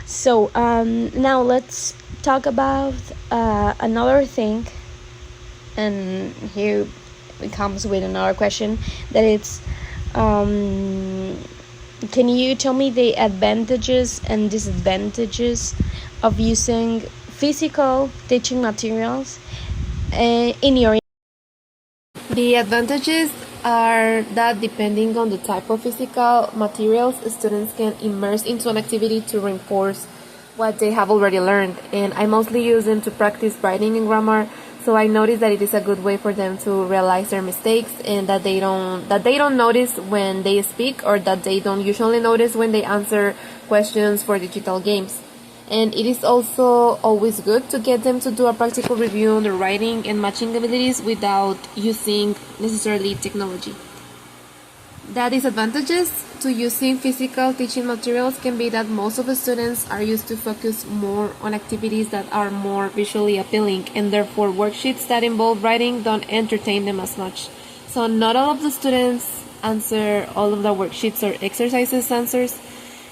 So now let's talk about another thing, and here it comes with another question that it's can you tell me the advantages and disadvantages of using physical teaching materials in your The advantages are that depending on the type of physical materials, students can immerse into an activity to reinforce what they have already learned. And I mostly use them to practice writing and grammar, so I notice that it is a good way for them to realize their mistakes and that they don't notice when they speak, or that they don't usually notice when they answer questions for digital games. And it is also always good to get them to do a practical review on their writing and matching abilities without using necessarily technology. The disadvantages to using physical teaching materials can be that most of the students are used to focus more on activities that are more visually appealing, and therefore worksheets that involve writing don't entertain them as much. So not all of the students answer all of the worksheets or exercises answers,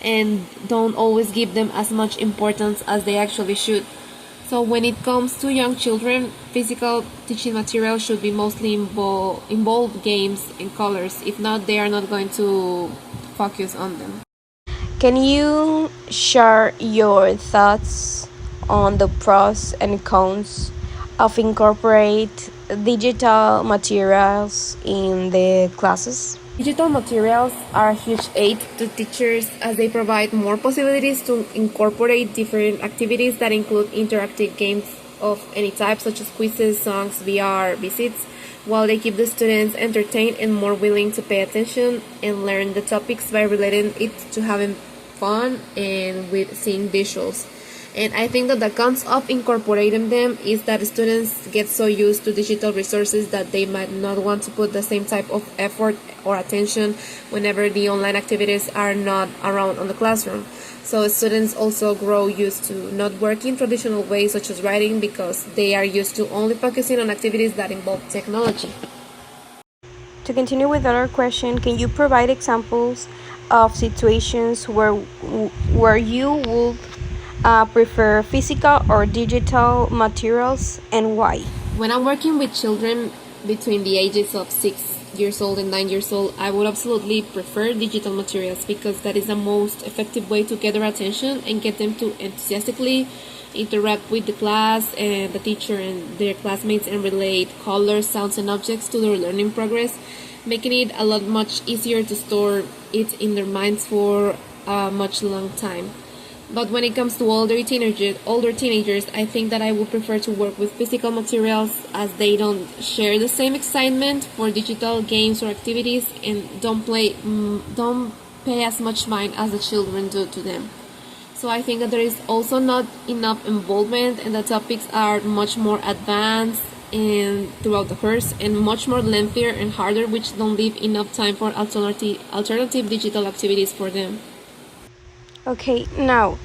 and don't always give them as much importance as they actually should. So when it comes to young children, physical teaching material should be mostly involve games and colors. If not, they are not going to focus on them. Can you share your thoughts on the pros and cons of incorporate digital materials in the classes? Digital materials are a huge aid to teachers as they provide more possibilities to incorporate different activities that include interactive games of any type, such as quizzes, songs, VR, visits, while they keep the students entertained and more willing to pay attention and learn the topics by relating it to having fun and with seeing visuals. And I think that the cons of incorporating them is that students get so used to digital resources that they might not want to put the same type of effort or attention whenever the online activities are not around on the classroom. So students also grow used to not working traditional ways such as writing, because they are used to only focusing on activities that involve technology. To continue with our question, can you provide examples of situations where you would prefer physical or digital materials and why? When I'm working with children between the ages of 6 years old and 9 years old, I would absolutely prefer digital materials, because that is the most effective way to get their attention and get them to enthusiastically interact with the class and the teacher and their classmates and relate colors, sounds, and objects to their learning progress, making it a lot much easier to store it in their minds for a much long time. But when it comes to older teenagers, I think that I would prefer to work with physical materials, as they don't share the same excitement for digital games or activities and don't pay as much mind as the children do to them. So I think that there is also not enough involvement, and the topics are much more advanced and throughout the course, and much more lengthier and harder, which don't leave enough time for alternative digital activities for them. Okay, now,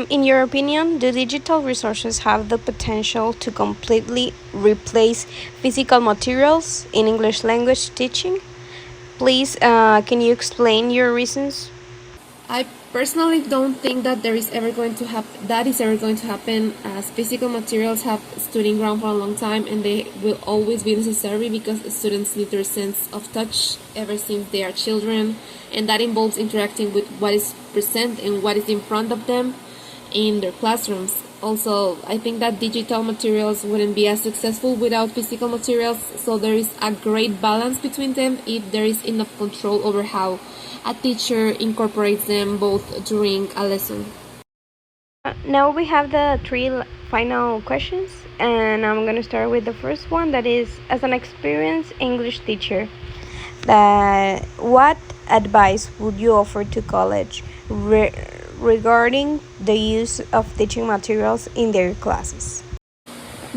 in your opinion, do digital resources have the potential to completely replace physical materials in English language teaching? Please, can you explain your reasons? I personally don't think that is ever going to happen, as physical materials have stood in ground for a long time, and they will always be necessary because students need their sense of touch ever since they are children, and that involves interacting with what is present and what is in front of them in their classrooms. Also, I think that digital materials wouldn't be as successful without physical materials, so there is a great balance between them if there is enough control over how a teacher incorporates them both during a lesson. Now we have the three final questions, and I'm gonna start with the first one. That is, as an experienced English teacher, that what advice would you offer to college regarding the use of teaching materials in their classes?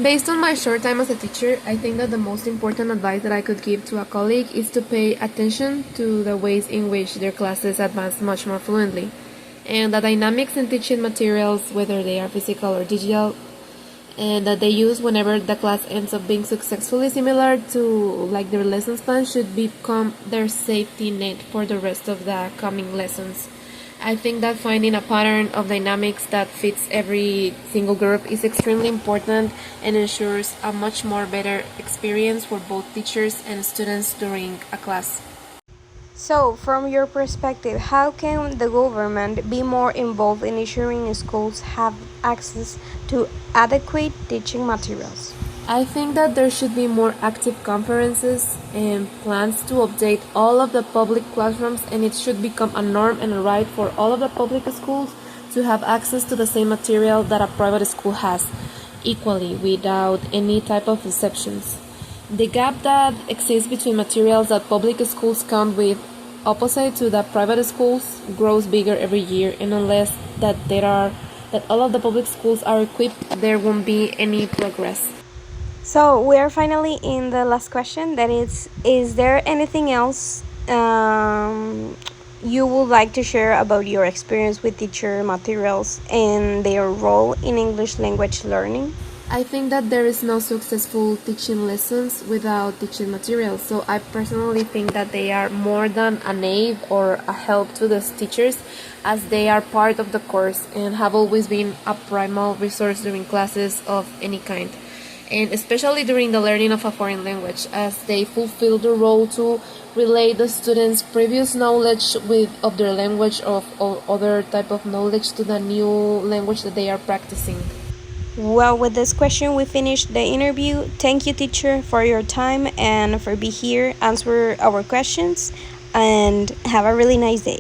Based on my short time as a teacher, I think that the most important advice that I could give to a colleague is to pay attention to the ways in which their classes advance much more fluently, and the dynamics in teaching materials, whether they are physical or digital, and that they use whenever the class ends up being successfully similar to like their lessons plan, should become their safety net for the rest of the coming lessons. I think that finding a pattern of dynamics that fits every single group is extremely important and ensures a much more better experience for both teachers and students during a class. So, from your perspective, how can the government be more involved in ensuring schools have access to adequate teaching materials? I think that there should be more active conferences and plans to update all of the public classrooms, and it should become a norm and a right for all of the public schools to have access to the same material that a private school has, equally, without any type of exceptions. The gap that exists between materials that public schools count with opposite to the private schools grows bigger every year, and unless that all of the public schools are equipped, there won't be any progress. So, we are finally in the last question that is there anything else you would like to share about your experience with teacher materials and their role in English language learning? I think that there is no successful teaching lessons without teaching materials. So I personally think that they are more than an aid or a help to the teachers, as they are part of the course and have always been a primal resource during classes of any kind. And especially during the learning of a foreign language, as they fulfill the role to relay the students' previous knowledge of their language or other type of knowledge to the new language that they are practicing. Well, with this question, we finished the interview. Thank you, teacher, for your time and for being here, answer our questions, and have a really nice day.